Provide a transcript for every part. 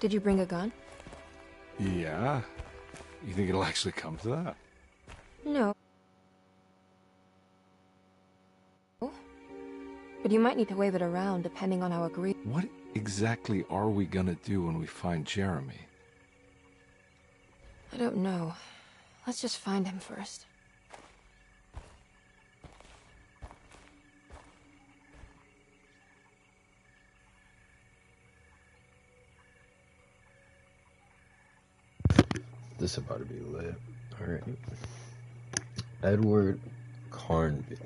Did you bring a gun? Yeah? You think it'll actually come to that? No. But you might need to wave it around depending on how agreed. What exactly are we gonna do when we find Jeremy? I don't know. Let's just find him first. This is about to be lit. Alright. Edward Carnby.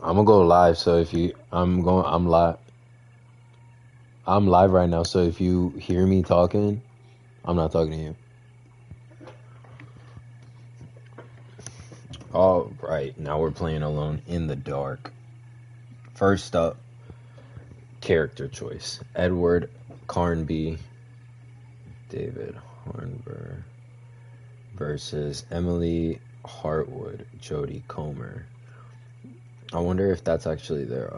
I'm gonna go live, so if you I'm live right now, so if you hear me talking, I'm not talking to you. All right, now we're playing Alone in the Dark. First up, character choice. Edward Carnby, David Harnber versus Emily Hartwood, Jodie Comer. I wonder if that's actually their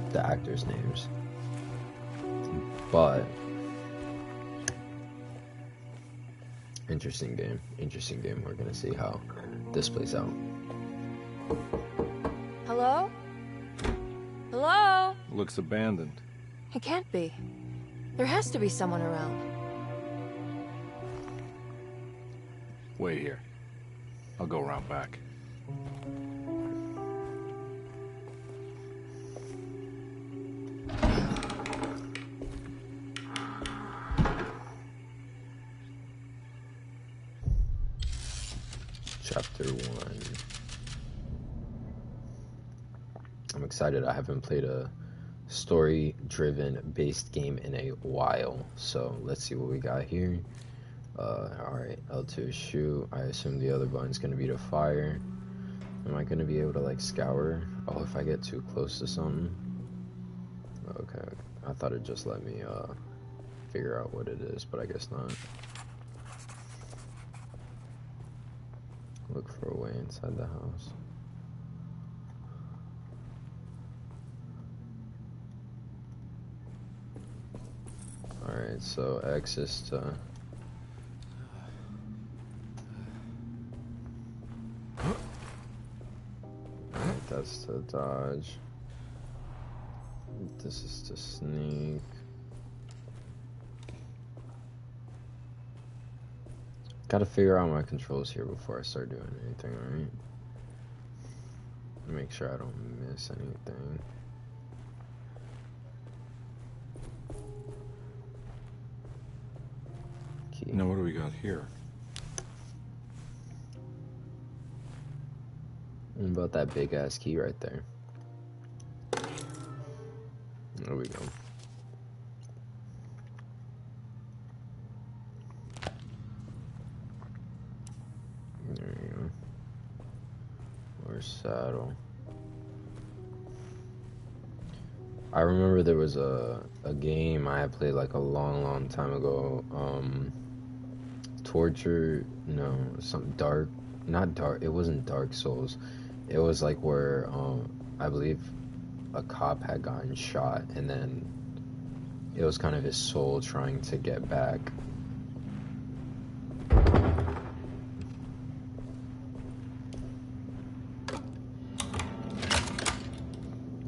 the actors' names. But interesting game. We're gonna see how this plays out. Hello? Hello? Looks abandoned. It can't be. There has to be someone around. Wait here. I'll go around back. Chapter 1. I'm excited. I haven't played a story-driven based game in a while, so let's see what we got here. Alright, L2 is shoot. I assume the other button's gonna be to fire. Am I gonna be able to like scour? Oh, if I get too close to something. Okay, I thought it just let me figure out what it is, but I guess not. Look for a way inside the house. Alright, so X is to... Alright, that's to dodge. This is to sneak. Gotta figure out my controls here before I start doing anything, right? Make sure I don't miss anything. Key. Now what do we got here? What about that big ass key right there? There we go. There you go. Or saddle. I remember there was a game I had played like a long time ago. Torture, no, some dark, not dark, it wasn't Dark Souls. It was like where I believe a cop had gotten shot, and then it was kind of his soul trying to get back.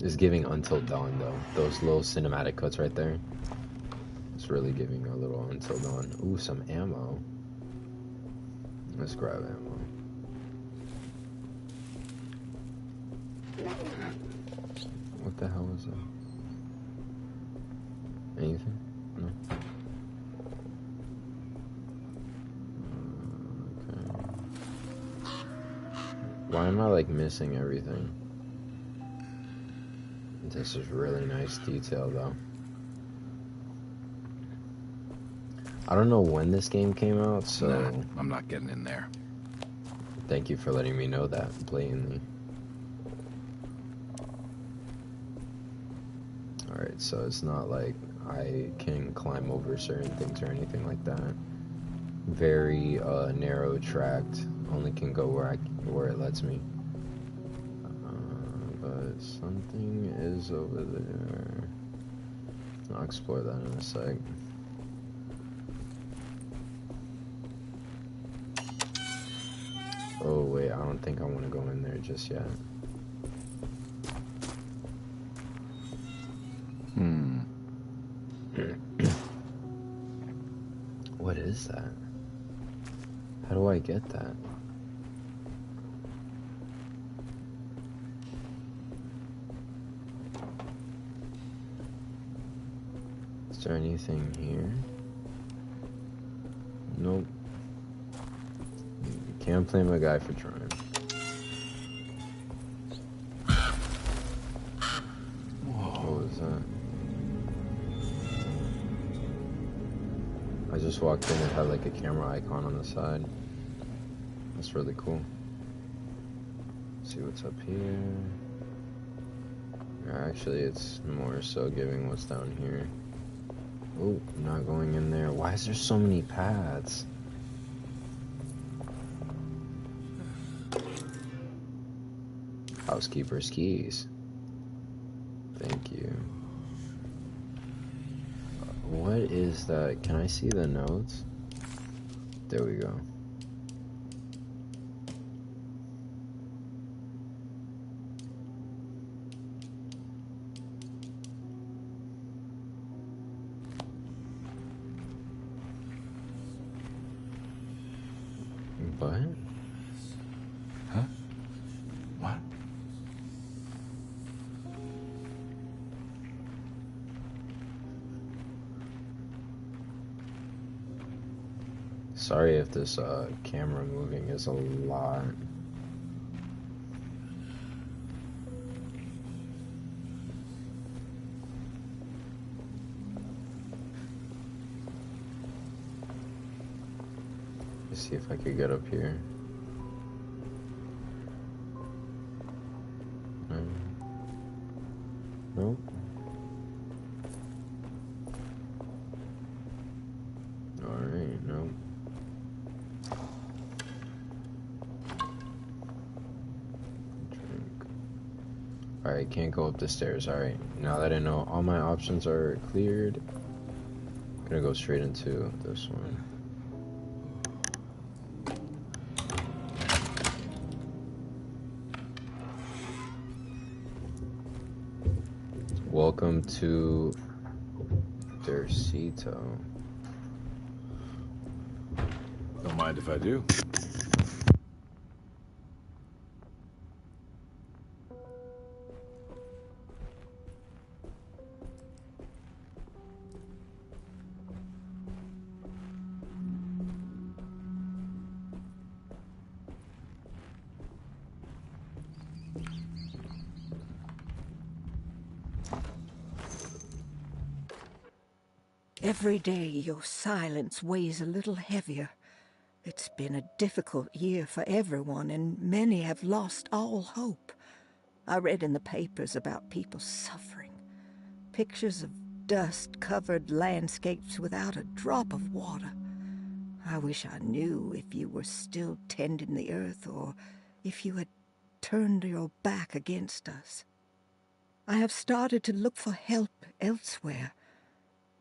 It's giving Until Dawn though. Those little cinematic cuts right there. It's really giving a little Until Dawn. Ooh, some ammo. Let's grab ammo. What the hell is that? Anything? No? Okay. Why am I like missing everything? This is really nice detail though. I don't know when this game came out, so... Nah, I'm not getting in there. Thank you for letting me know that blatantly. Alright, so it's not like I can climb over certain things or anything like that. Very narrow tracked. Only can go where it lets me. But something is over there. I'll explore that in a sec. Oh wait, I don't think I want to go in there just yet. What is that? How do I get that? Is there anything here? Nope. Can't blame a guy for trying. What was that? I just walked in and had like a camera icon on the side. That's really cool. Let's see what's up here. Actually, it's more so giving what's down here. Oh, not going in there. Why is there so many paths? Housekeeper's keys. Thank you. What is that? Can I see the notes? There we go. What? Huh? What? Sorry if this camera moving is a lot. Let's see if I could get up here. Nope. Alright, nope. Alright, can't go up the stairs. Alright, now that I know all my options are cleared, I'm gonna go straight into this one. Welcome to Dercito. Don't mind if I do. Every day your silence weighs a little heavier. It's been a difficult year for everyone, and many have lost all hope. I read in the papers about people suffering. Pictures of dust-covered landscapes without a drop of water. I wish I knew if you were still tending the earth or if you had turned your back against us. I have started to look for help elsewhere.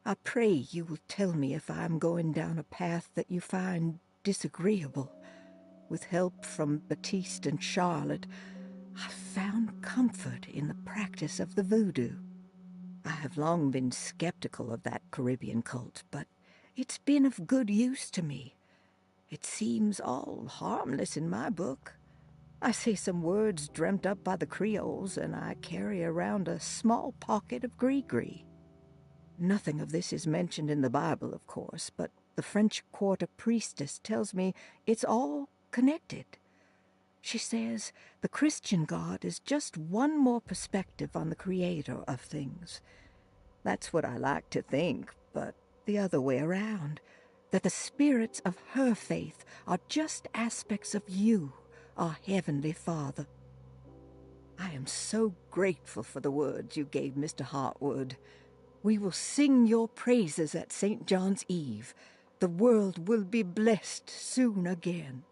I pray you will tell me if I am going down a path that you find disagreeable. With help from Baptiste and Charlotte, I found comfort in the practice of the voodoo. I have long been skeptical of that Caribbean cult, but it's been of good use to me. It seems all harmless in my book. I say some words dreamt up by the Creoles, and I carry around a small pocket of gris-gris. Nothing of this is mentioned in the Bible, of course, but the French Quarter priestess tells me it's all connected. She says the Christian God is just one more perspective on the creator of things. That's what I like to think, but the other way around, that the spirits of her faith are just aspects of you, our Heavenly Father. I am so grateful for the words you gave Mr. Hartwood. We will sing your praises at St. John's Eve. The world will be blessed soon again.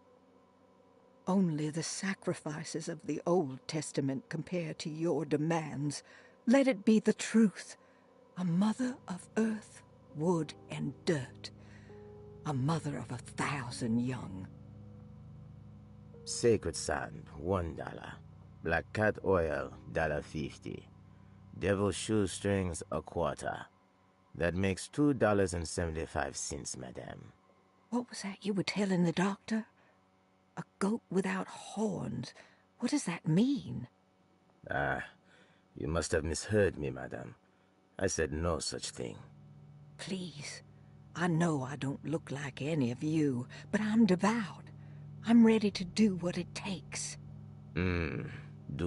Only the sacrifices of the Old Testament compare to your demands. Let it be the truth. A mother of earth, wood, and dirt. A mother of 1,000 young. Sacred sand, $1. Black cat oil, $1.50. Devil shoestrings, a quarter. That makes $2.75, madame. What was that you were telling the doctor? A goat without horns. What does that mean? Ah, you must have misheard me, madame. I said no such thing. Please. I know I don't look like any of you, but I'm devout. I'm ready to do what it takes. Do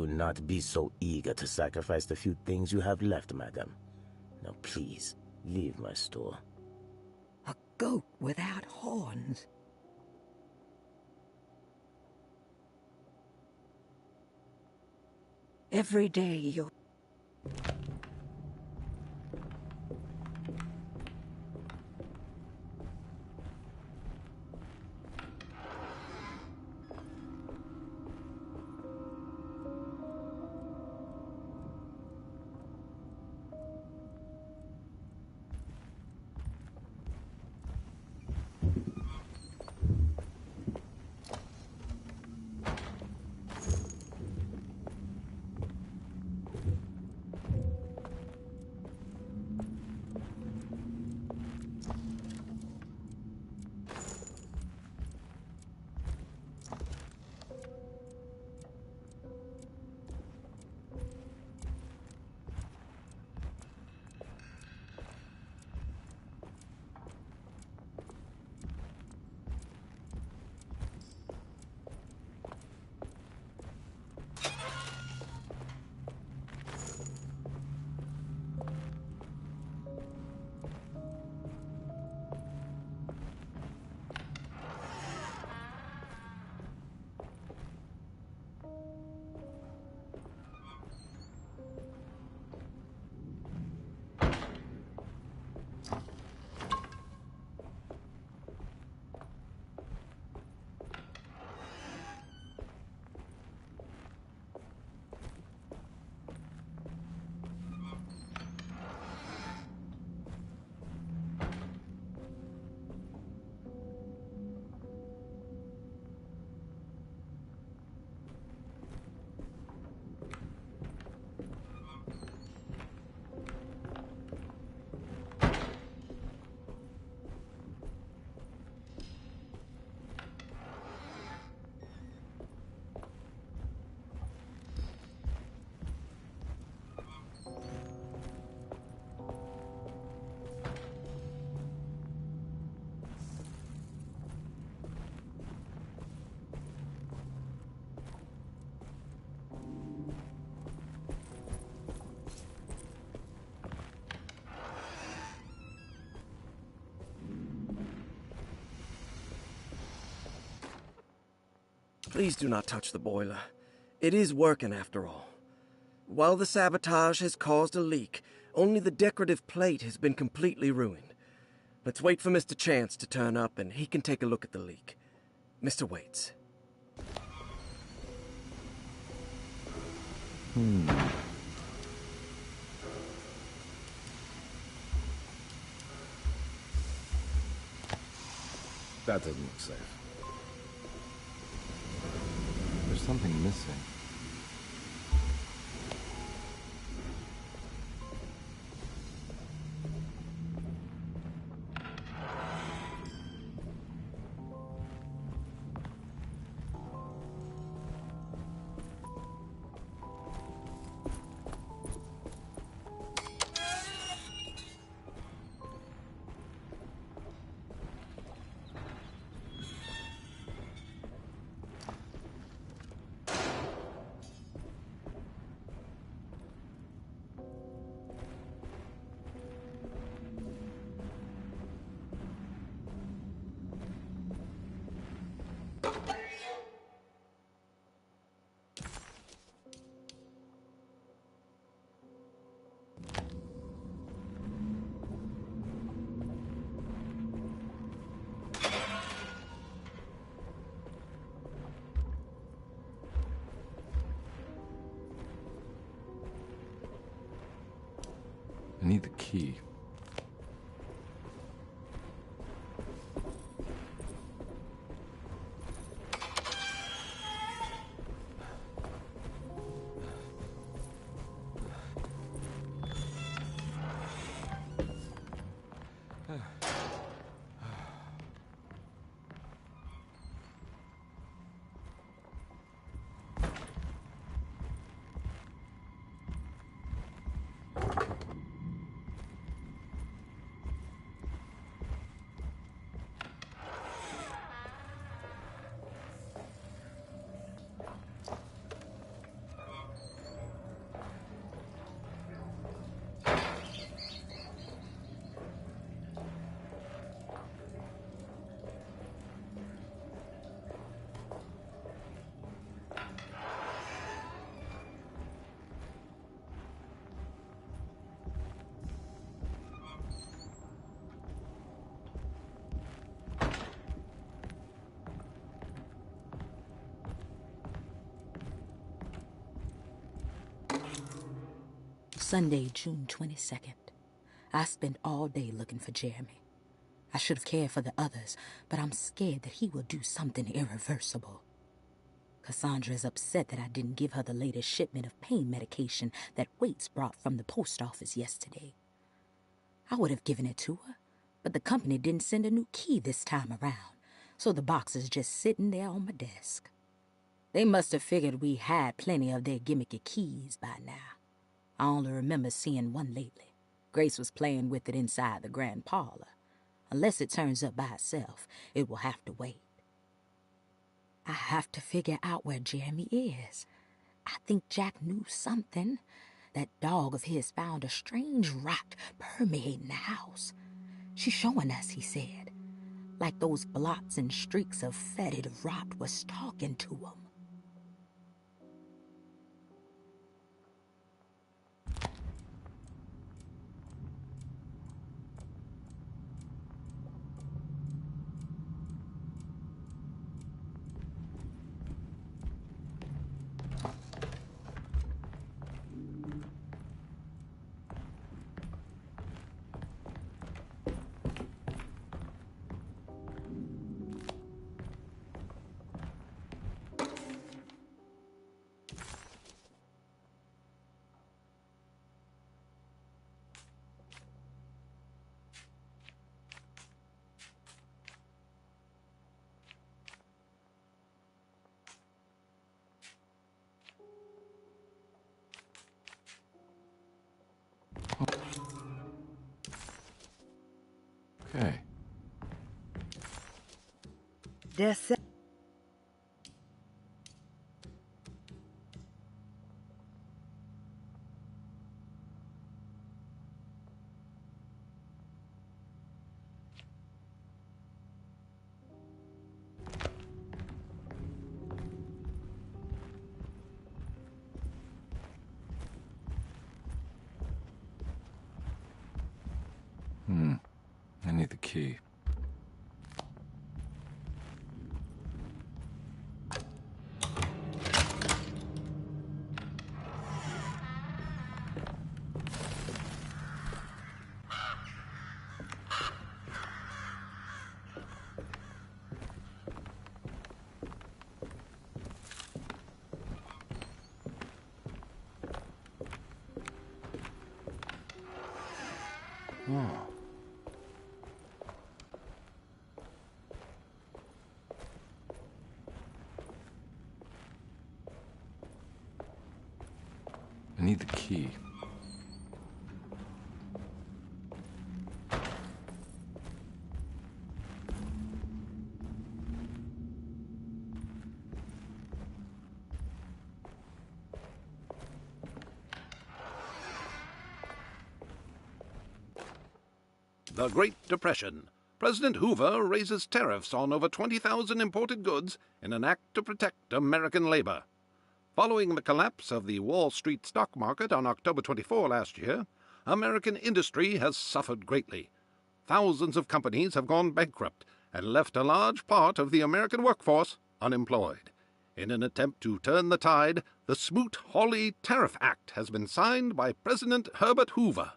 not be so eager to sacrifice the few things you have left, madame. Now please, leave my store. A goat without horns. Every day you're... Please do not touch the boiler. It is working after all. While the sabotage has caused a leak, only the decorative plate has been completely ruined. Let's wait for Mr. Chance to turn up and he can take a look at the leak. Mr. Waits. That doesn't look safe. There's something missing. need the key. Sunday, June 22nd. I spent all day looking for Jeremy. I should have cared for the others, but I'm scared that he will do something irreversible. Cassandra is upset that I didn't give her the latest shipment of pain medication that Waits brought from the post office yesterday. I would have given it to her, but the company didn't send a new key this time around, so the box is just sitting there on my desk. They must have figured we had plenty of their gimmicky keys by now. I only remember seeing one lately. Grace was playing with it inside the grand parlor. Unless it turns up by itself, it will have to wait. I have to figure out where Jeremy is. I think Jack knew something. That dog of his found a strange rot permeating the house. She's showing us, he said. Like those blots and streaks of fetid rot was talking to him. Okay. That's I need the key. Oh. I need the key. The Great Depression. President Hoover raises tariffs on over 20,000 imported goods in an act to protect American labor. Following the collapse of the Wall Street stock market on October 24 last year, American industry has suffered greatly. Thousands of companies have gone bankrupt and left a large part of the American workforce unemployed. In an attempt to turn the tide, the Smoot-Hawley Tariff Act has been signed by President Herbert Hoover.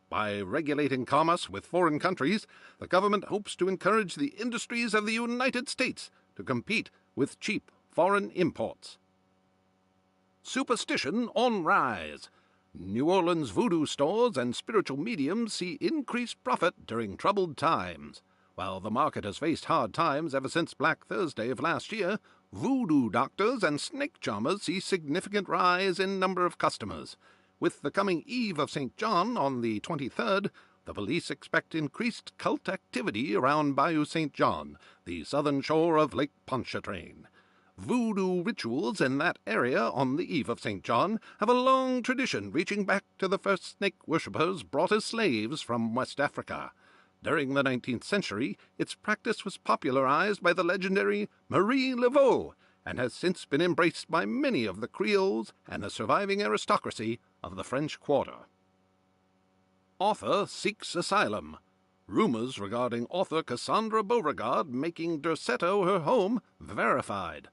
By regulating commerce with foreign countries, the government hopes to encourage the industries of the United States to compete with cheap foreign imports. Superstition on rise. New Orleans voodoo stores and spiritual mediums see increased profit during troubled times. While the market has faced hard times ever since Black Thursday of last year, voodoo doctors and snake charmers see significant rise in number of customers. With the coming Eve of St. John on the 23rd, the police expect increased cult activity around Bayou St. John, the southern shore of Lake Pontchartrain. Voodoo rituals in that area on the Eve of St. John have a long tradition reaching back to the first snake worshippers brought as slaves from West Africa. During the 19th century, its practice was popularized by the legendary Marie Laveau, and has since been embraced by many of the Creoles and the surviving aristocracy of the French Quarter. Author seeks asylum. Rumors regarding author Cassandra Beauregard making Derceto her home verified.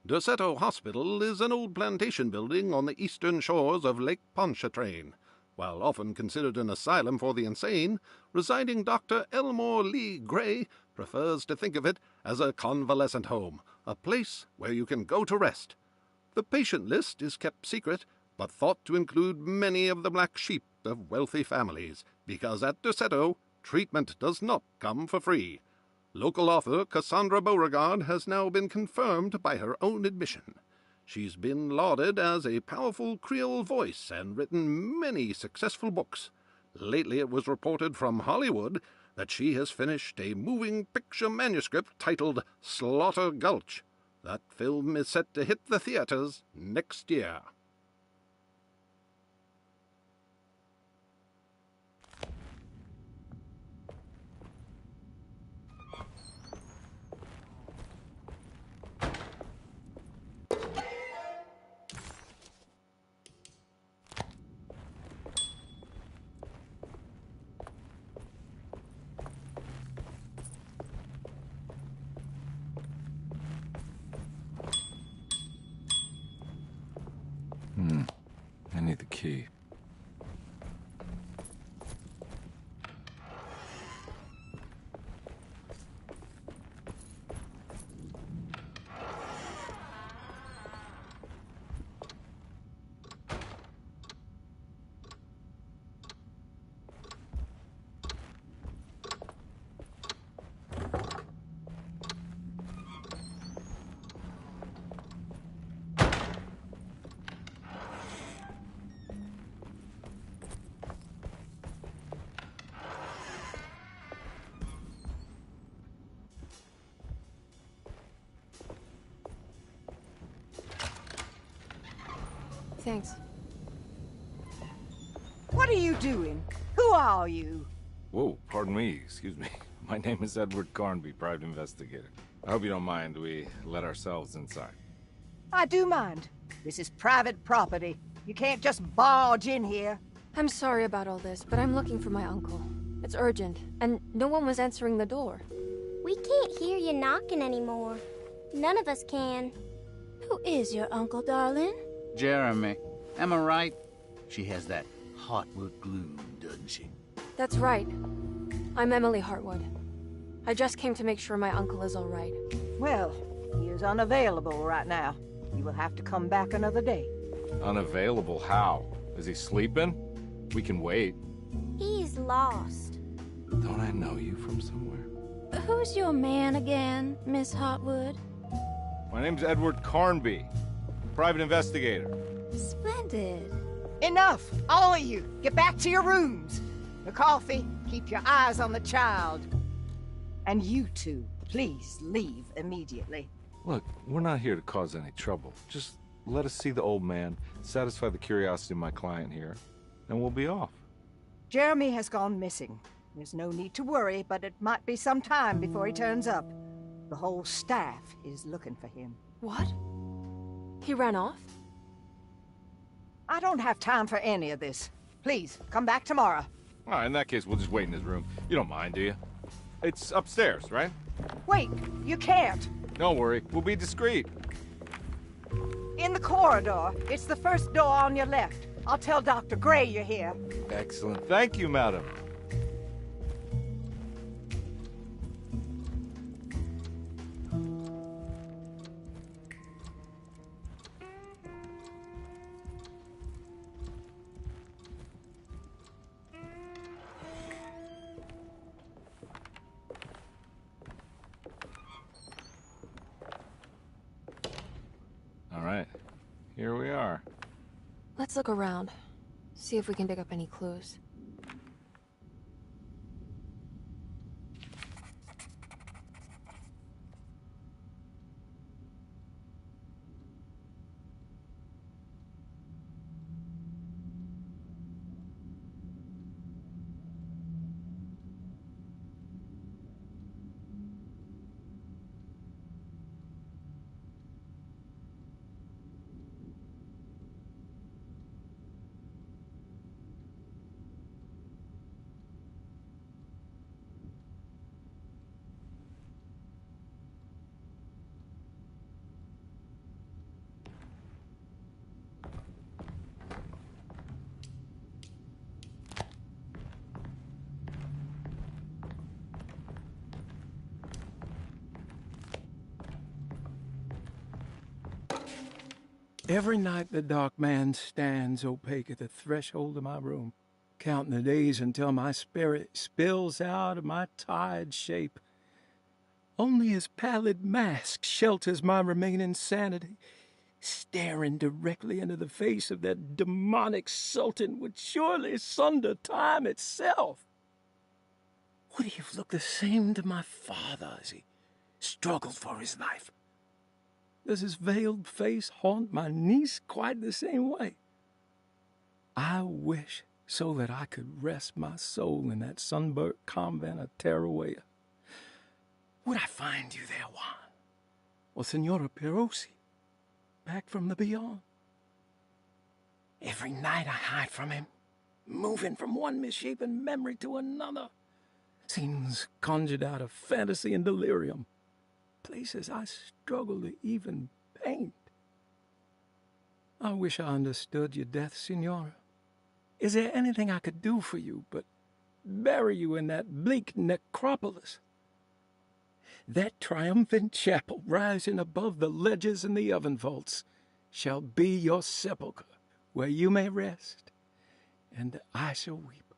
Derceto Hospital is an old plantation building on the eastern shores of Lake Pontchartrain. While often considered an asylum for the insane, residing Dr. Elmore Lee Gray prefers to think of it as a convalescent home, a place where you can go to rest. The patient list is kept secret, but thought to include many of the black sheep of wealthy families, because at Derceto, treatment does not come for free. Local author Cassandra Beauregard has now been confirmed by her own admission. She's been lauded as a powerful Creole voice and written many successful books. Lately it was reported from Hollywood that she has finished a moving picture manuscript titled Slaughter Gulch. That film is set to hit the theaters next year. I need the key. Thanks. What are you doing? Who are you? Whoa, pardon me, excuse me. My name is Edward Carnby, private investigator. I hope you don't mind we let ourselves inside. I do mind. This is private property. You can't just barge in here. I'm sorry about all this, but I'm looking for my uncle. It's urgent, and no one was answering the door. We can't hear you knocking anymore. None of us can. Who is your uncle, darling? Jeremy. Am I right? She has that Heartwood gloom, doesn't she? That's right. I'm Emily Hartwood. I just came to make sure my uncle is all right. Well, he is unavailable right now. You will have to come back another day. Unavailable how? Is he sleeping? We can wait. He's lost. Don't I know you from somewhere? Who's your man again, Miss Hartwood? My name's Edward Carnby, private investigator. Splendid. Enough! All of you! Get back to your rooms! McCarthy, keep your eyes on the child. And you two, please leave immediately. Look, we're not here to cause any trouble. Just let us see the old man, satisfy the curiosity of my client here, and we'll be off. Jeremy has gone missing. There's no need to worry, but it might be some time before he turns up. The whole staff is looking for him. What? He ran off? I don't have time for any of this. Please, come back tomorrow. All right, in that case, we'll just wait in his room. You don't mind, do you? It's upstairs, right? Wait, you can't. Don't worry, we'll be discreet. In the corridor. It's the first door on your left. I'll tell Dr. Gray you're here. Excellent. Thank you, madam. All right, here we are. Let's look around. See if we can dig up any clues. Every night the dark man stands opaque at the threshold of my room, counting the days until my spirit spills out of my tired shape. Only his pallid mask shelters my remaining sanity. Staring directly into the face of that demonic sultan would surely sunder time itself. Would he have looked the same to my father as he struggled for his life? Does his veiled face haunt my niece quite the same way? I wish so that I could rest my soul in that sunburnt convent of Tarawea. Would I find you there, Juan? Or Senora Perosi, back from the beyond? Every night I hide from him, moving from one misshapen memory to another. Scenes conjured out of fantasy and delirium. Places I struggle to even paint. I wish I understood your death, Senora. Is there anything I could do for you but bury you in that bleak necropolis? That triumphant chapel rising above the ledges and the oven vaults shall be your sepulchre, where you may rest, and I shall weep.